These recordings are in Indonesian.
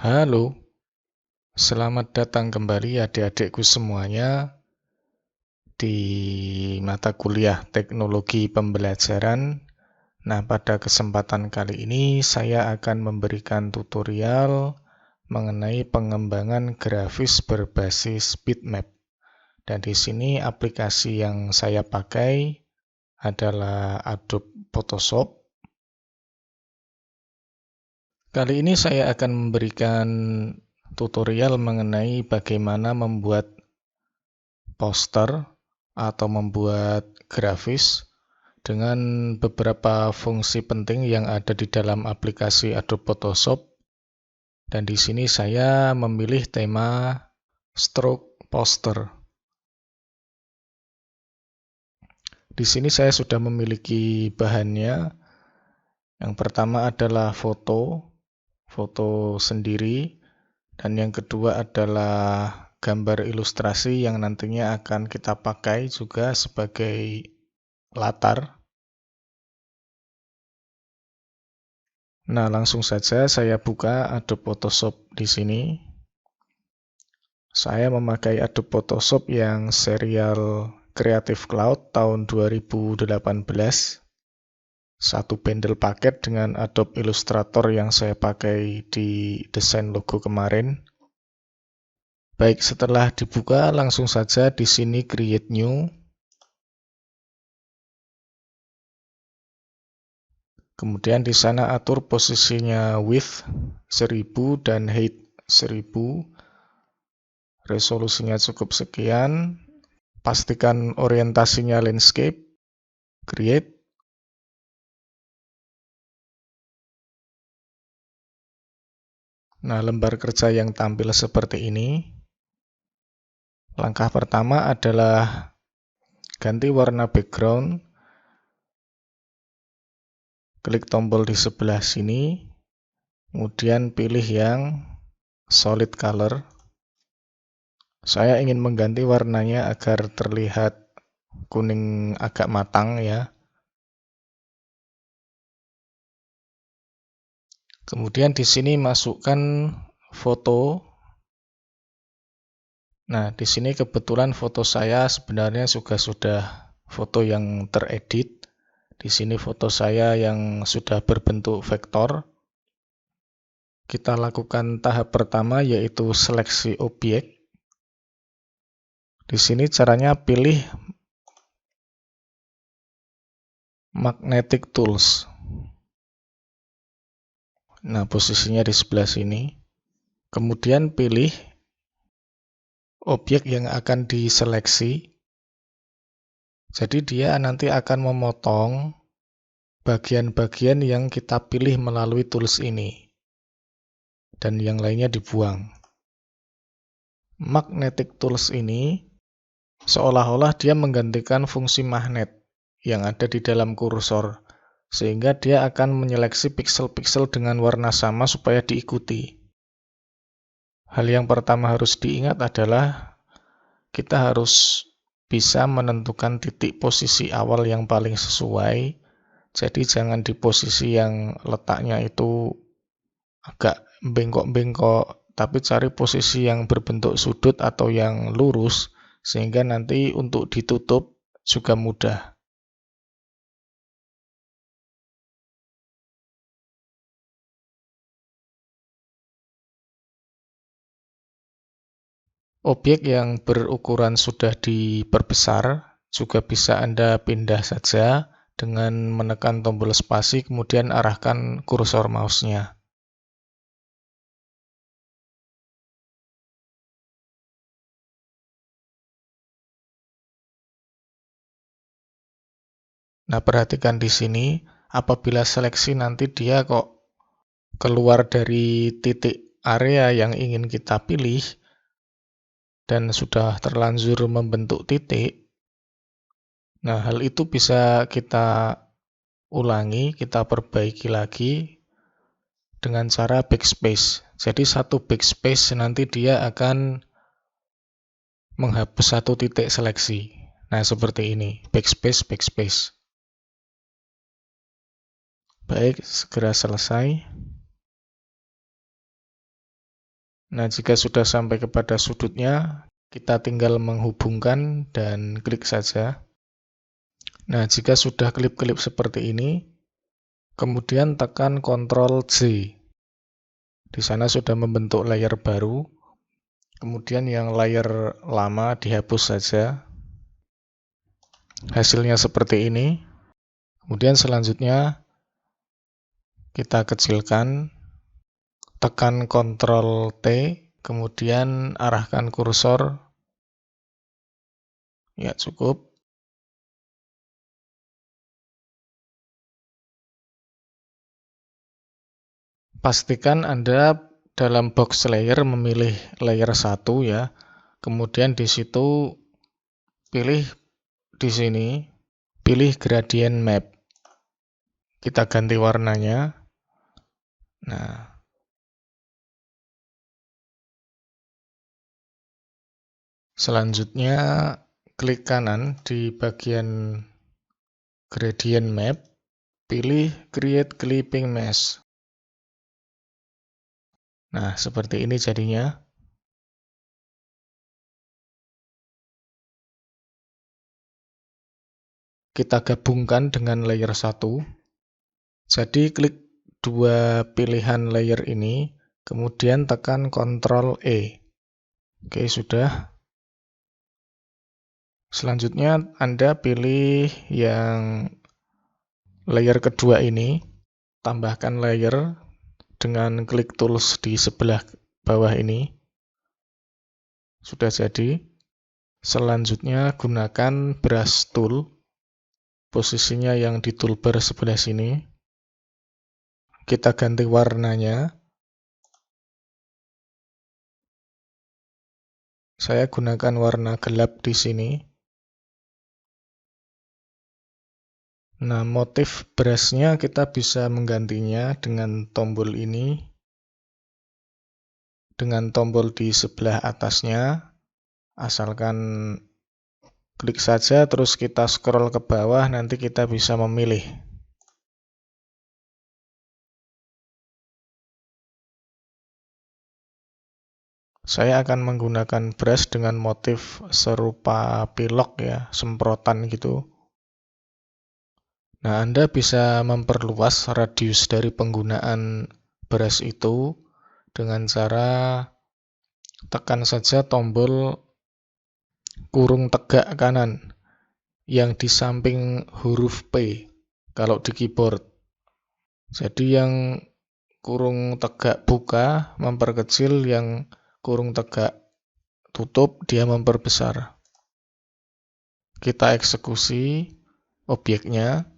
Halo, selamat datang kembali adik-adikku semuanya di mata kuliah Teknologi Pembelajaran. Nah, pada kesempatan kali ini saya akan memberikan tutorial mengenai pengembangan grafis berbasis bitmap. Dan di sini aplikasi yang saya pakai adalah Adobe Photoshop. Kali ini saya akan memberikan tutorial mengenai bagaimana membuat poster atau membuat grafis dengan beberapa fungsi penting yang ada di dalam aplikasi Adobe Photoshop. Dan di sini saya memilih tema stroke poster. Di sini saya sudah memiliki bahannya. Yang pertama adalah foto sendiri, dan yang kedua adalah gambar ilustrasi yang nantinya akan kita pakai juga sebagai latar. Nah, langsung saja saya buka Adobe Photoshop di sini. Saya memakai Adobe Photoshop yang serial Creative Cloud tahun 2018. Satu bundle paket dengan Adobe Illustrator yang saya pakai di desain logo kemarin. Baik, setelah dibuka langsung saja di sini Create New. Kemudian di sana atur posisinya width 1000 dan height 1000. Resolusinya cukup sekian. Pastikan orientasinya landscape. Create. Nah, lembar kerja yang tampil seperti ini. Langkah pertama adalah ganti warna background. Klik tombol di sebelah sini. Kemudian pilih yang solid color. Saya ingin mengganti warnanya agar terlihat kuning agak matang ya. Kemudian di sini masukkan foto. Nah, di sini kebetulan foto saya sebenarnya juga sudah foto yang teredit. Di sini foto saya yang sudah berbentuk vektor. Kita lakukan tahap pertama yaitu seleksi objek. Di sini caranya pilih Magnetic Tools. Nah, posisinya di sebelah sini. Kemudian pilih objek yang akan diseleksi. Jadi dia nanti akan memotong bagian-bagian yang kita pilih melalui tools ini. Dan yang lainnya dibuang. Magnetic Tools ini seolah-olah dia menggantikan fungsi magnet yang ada di dalam kursor. Sehingga dia akan menyeleksi piksel-piksel dengan warna sama supaya diikuti. Hal yang pertama harus diingat adalah kita harus bisa menentukan titik posisi awal yang paling sesuai. Jadi jangan di posisi yang letaknya itu agak bengkok-bengkok, tapi cari posisi yang berbentuk sudut atau yang lurus, sehingga nanti untuk ditutup juga mudah. Objek yang berukuran sudah diperbesar juga bisa Anda pindah saja dengan menekan tombol spasi kemudian arahkan kursor mouse-nya. Nah, perhatikan di sini, apabila seleksi nanti dia kok keluar dari titik area yang ingin kita pilih dan sudah terlanjur membentuk titik. Nah, hal itu bisa kita ulangi, kita perbaiki lagi dengan cara backspace. Jadi satu backspace nanti dia akan menghapus satu titik seleksi. Nah, seperti ini, backspace, backspace. Baik, segera selesai. Nah, jika sudah sampai kepada sudutnya, kita tinggal menghubungkan dan klik saja. Nah, jika sudah kelip-kelip seperti ini, kemudian tekan Ctrl J. Di sana sudah membentuk layer baru. Kemudian yang layer lama dihapus saja. Hasilnya seperti ini. Kemudian selanjutnya kita kecilkan, tekan Ctrl T, kemudian arahkan kursor. Ya, cukup. Pastikan Anda dalam box layer memilih layer 1 ya. Kemudian di situ pilih di sini, pilih gradient map. Kita ganti warnanya. Nah, selanjutnya klik kanan di bagian gradient map, pilih create clipping mesh. Nah, seperti ini jadinya. Kita gabungkan dengan layer 1. Jadi klik dua pilihan layer ini, kemudian tekan Ctrl E. Oke, sudah. Selanjutnya Anda pilih yang layer kedua ini, tambahkan layer dengan klik tools di sebelah bawah ini. Sudah jadi. Selanjutnya gunakan brush tool, posisinya yang di toolbar sebelah sini. Kita ganti warnanya. Saya gunakan warna gelap di sini. Nah, motif brushnya kita bisa menggantinya dengan tombol ini. Dengan tombol di sebelah atasnya. Asalkan klik saja, terus kita scroll ke bawah, nanti kita bisa memilih. Saya akan menggunakan brush dengan motif serupa pilok ya, semprotan gitu. Nah, Anda bisa memperluas radius dari penggunaan brush itu dengan cara tekan saja tombol kurung tegak kanan yang di samping huruf P kalau di keyboard. Jadi yang kurung tegak buka memperkecil, yang kurung tegak tutup dia memperbesar. Kita eksekusi objeknya.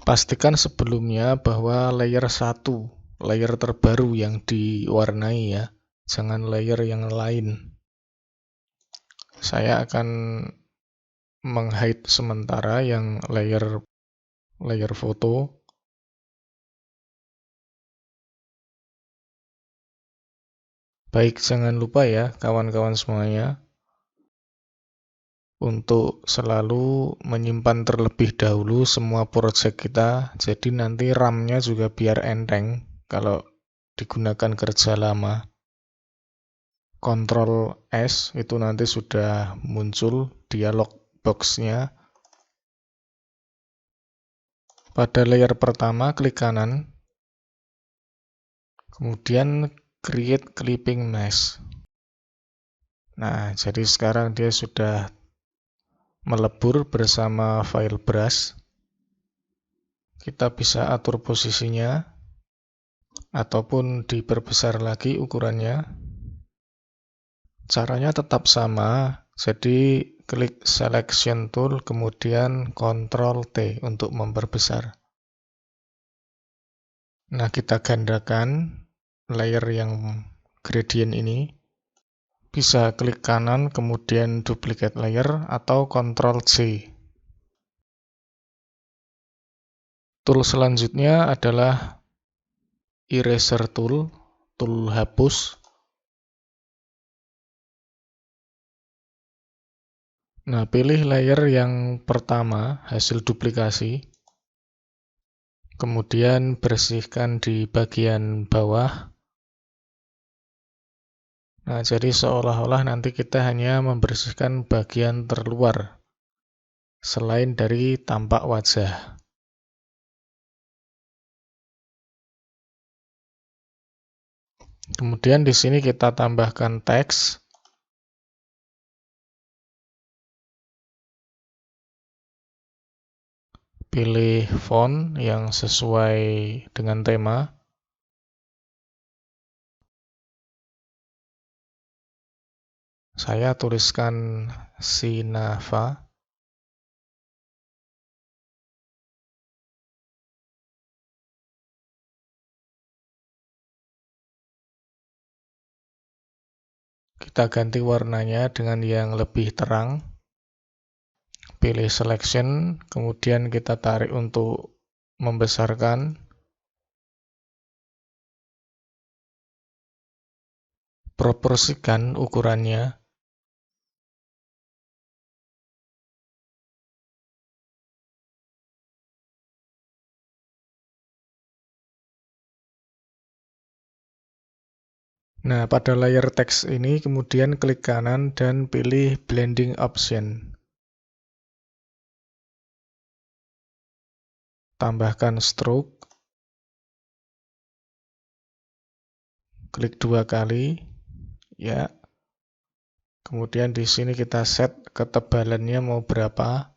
Pastikan sebelumnya bahwa layer 1, layer terbaru yang diwarnai ya, jangan layer yang lain. Saya akan meng-hide sementara yang layer foto. Baik, jangan lupa ya kawan-kawan semuanya, untuk selalu menyimpan terlebih dahulu semua project kita, jadi nanti RAM-nya juga biar enteng kalau digunakan kerja lama. Ctrl S itu nanti sudah muncul dialog box-nya. Pada layer pertama klik kanan, kemudian create clipping mesh. Nah, jadi sekarang dia sudah melebur bersama file brush. Kita bisa atur posisinya ataupun diperbesar lagi ukurannya. Caranya tetap sama, jadi klik selection tool kemudian Ctrl T untuk memperbesar. Nah, kita gandakan layer yang gradient ini. Bisa klik kanan kemudian duplicate layer atau Ctrl C. Tool selanjutnya adalah eraser tool, tool hapus. Nah, pilih layer yang pertama, hasil duplikasi. Kemudian bersihkan di bagian bawah. Nah, jadi seolah-olah nanti kita hanya membersihkan bagian terluar selain dari tampak wajah. Kemudian di sini kita tambahkan teks. Pilih font yang sesuai dengan tema. Saya tuliskan Sinava. Kita ganti warnanya dengan yang lebih terang. Pilih selection, kemudian kita tarik untuk membesarkan. Proporsikan ukurannya. Nah, pada layer teks ini kemudian klik kanan dan pilih blending option. Tambahkan stroke. Klik 2 kali. Ya. Kemudian di sini kita set ketebalannya mau berapa.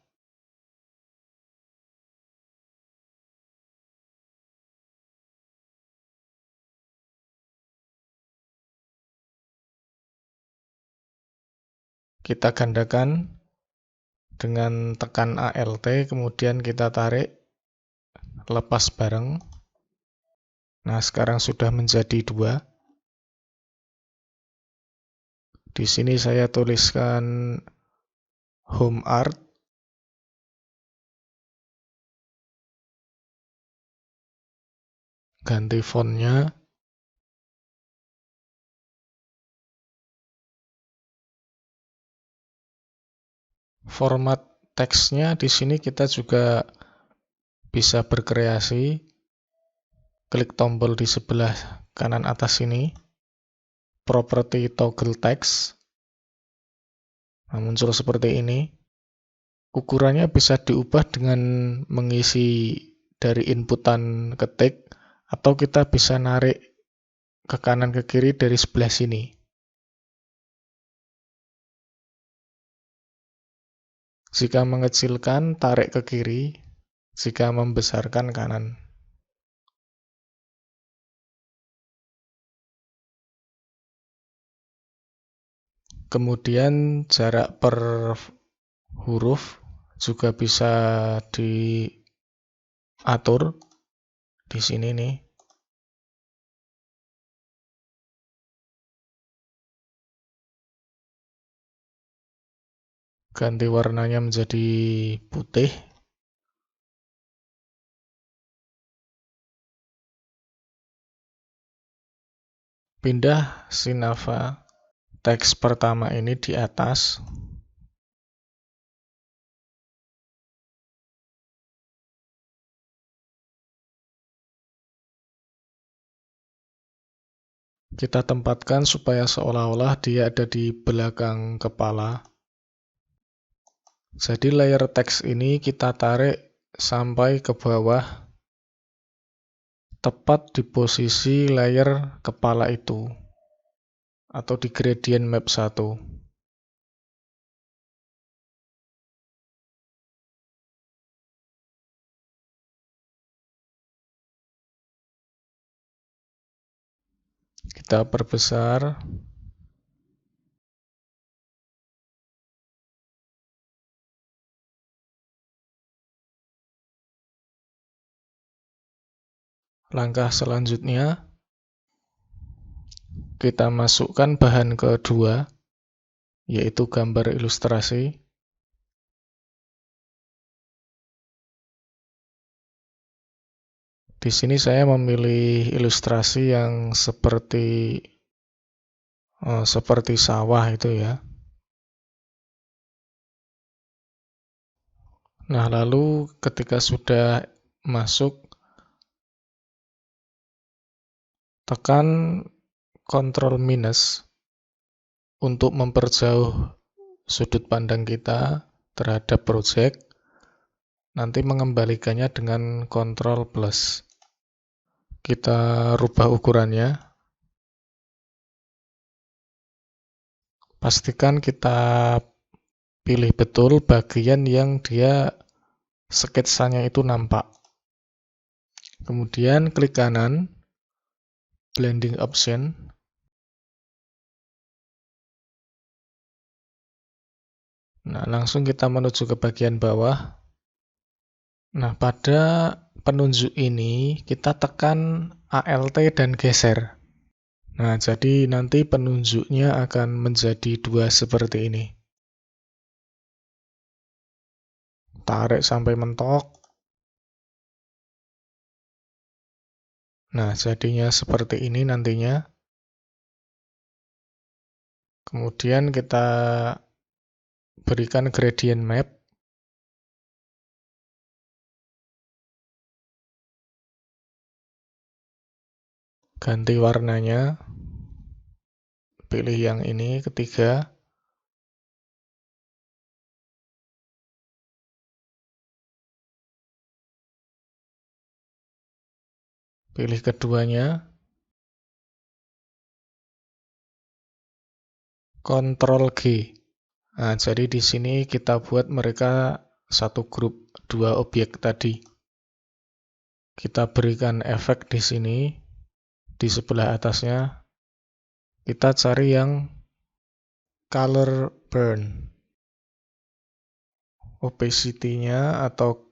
Kita gandakan dengan tekan Alt, kemudian kita tarik, lepas bareng. Nah, sekarang sudah menjadi 2. Di sini saya tuliskan home art. Ganti fontnya. Format teksnya di sini kita juga bisa berkreasi. Klik tombol di sebelah kanan atas ini. Property toggle text. Nah, muncul seperti ini. Ukurannya bisa diubah dengan mengisi dari inputan ketik, atau kita bisa narik ke kanan ke kiri dari sebelah sini. Jika mengecilkan, tarik ke kiri. Jika membesarkan, kanan. Kemudian jarak per huruf juga bisa diatur di sini nih. Ganti warnanya menjadi putih. Pindah Sinava teks pertama ini di atas. Kita tempatkan supaya seolah-olah dia ada di belakang kepala. Jadi layer teks ini kita tarik sampai ke bawah, tepat di posisi layer kepala itu, atau di gradient map 1. Kita perbesar. Langkah selanjutnya, kita masukkan bahan kedua, yaitu gambar ilustrasi. Di sini saya memilih ilustrasi yang seperti sawah itu ya. Nah, lalu ketika sudah masuk, tekan Ctrl minus untuk memperjauh sudut pandang kita terhadap project, nanti mengembalikannya dengan Ctrl plus. Kita rubah ukurannya. Pastikan kita pilih betul bagian yang dia sketsanya itu nampak. Kemudian klik kanan, blending option. Nah, langsung kita menuju ke bagian bawah. Nah, pada penunjuk ini kita tekan Alt dan geser. Nah, jadi nanti penunjuknya akan menjadi dua seperti ini. Tarik sampai mentok. Nah, jadinya seperti ini nantinya. Kemudian kita berikan gradient map. Ganti warnanya. Pilih yang ini, ketiga. Pilih keduanya. Ctrl G. Nah, jadi di sini kita buat mereka satu grup, dua objek tadi. Kita berikan efek di sini, di sebelah atasnya. Kita cari yang color burn. Opacity-nya atau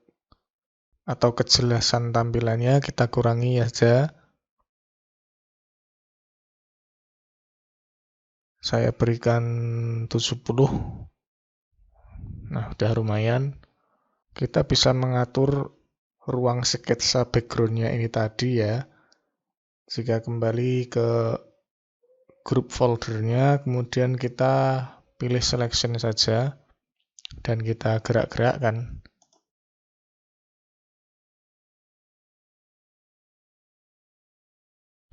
kejelasan tampilannya kita kurangi aja. Saya berikan 70. Nah, udah lumayan. Kita bisa mengatur ruang sketsa background-nya ini tadi ya. Jika kembali ke grup foldernya, kemudian kita pilih selection saja dan kita gerak-gerakkan.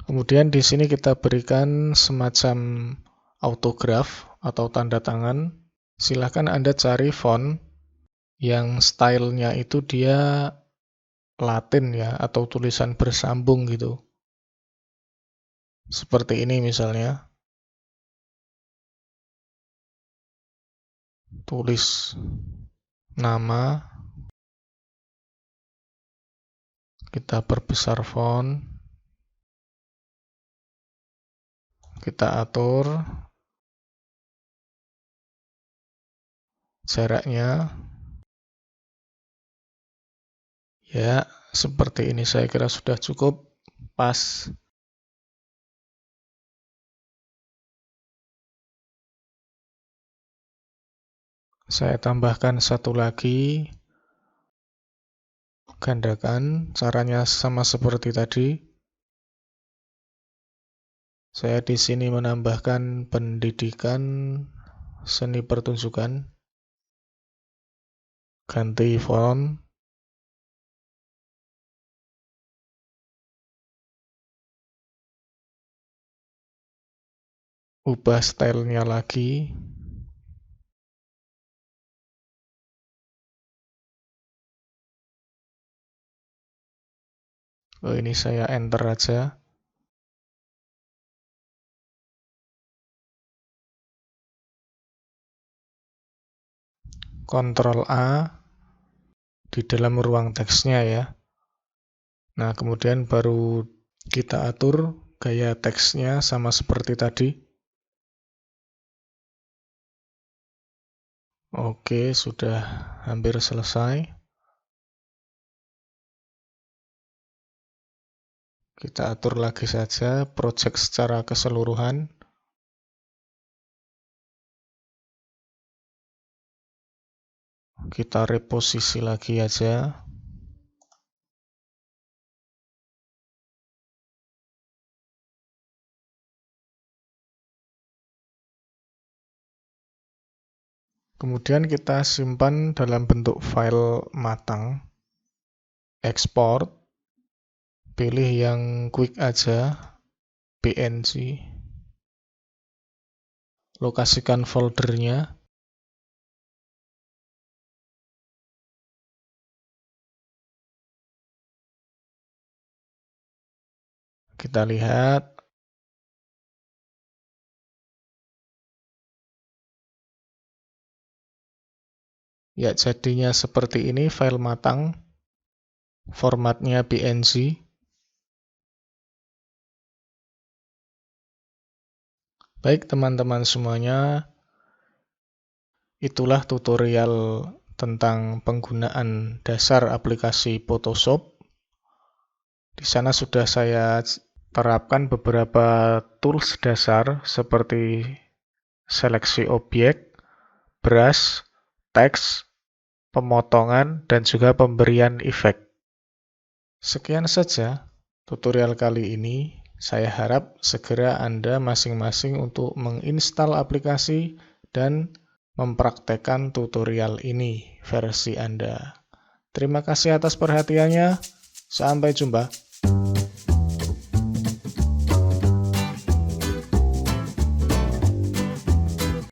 Kemudian di sini kita berikan semacam autograph atau tanda tangan. Silahkan Anda cari font yang stylenya itu dia Latin ya, atau tulisan bersambung gitu. Seperti ini misalnya. Tulis nama. Kita perbesar font. Kita atur jaraknya. Ya, seperti ini saya kira sudah cukup pas. Saya tambahkan satu lagi. Gandakan, caranya sama seperti tadi. Saya di sini menambahkan pendidikan seni pertunjukan. Ganti font. Ubah stylenya lagi. Oh, ini saya enter aja. Ctrl A di dalam ruang teksnya ya. Nah, kemudian baru kita atur gaya teksnya sama seperti tadi. Oke, sudah hampir selesai. Kita atur lagi saja project secara keseluruhan. Kita reposisi lagi aja. Kemudian kita simpan dalam bentuk file matang. Export. Pilih yang quick aja. PNG. lokasikan foldernya. Kita lihat. Ya, jadinya seperti ini file matang. Formatnya PNG. Baik teman-teman semuanya, itulah tutorial tentang penggunaan dasar aplikasi Photoshop. Di sana sudah saya terapkan beberapa tools dasar seperti seleksi objek, brush, teks, pemotongan, dan juga pemberian efek. Sekian saja tutorial kali ini. Saya harap segera Anda masing-masing untuk menginstal aplikasi dan mempraktekkan tutorial ini versi Anda. Terima kasih atas perhatiannya. Sampai jumpa.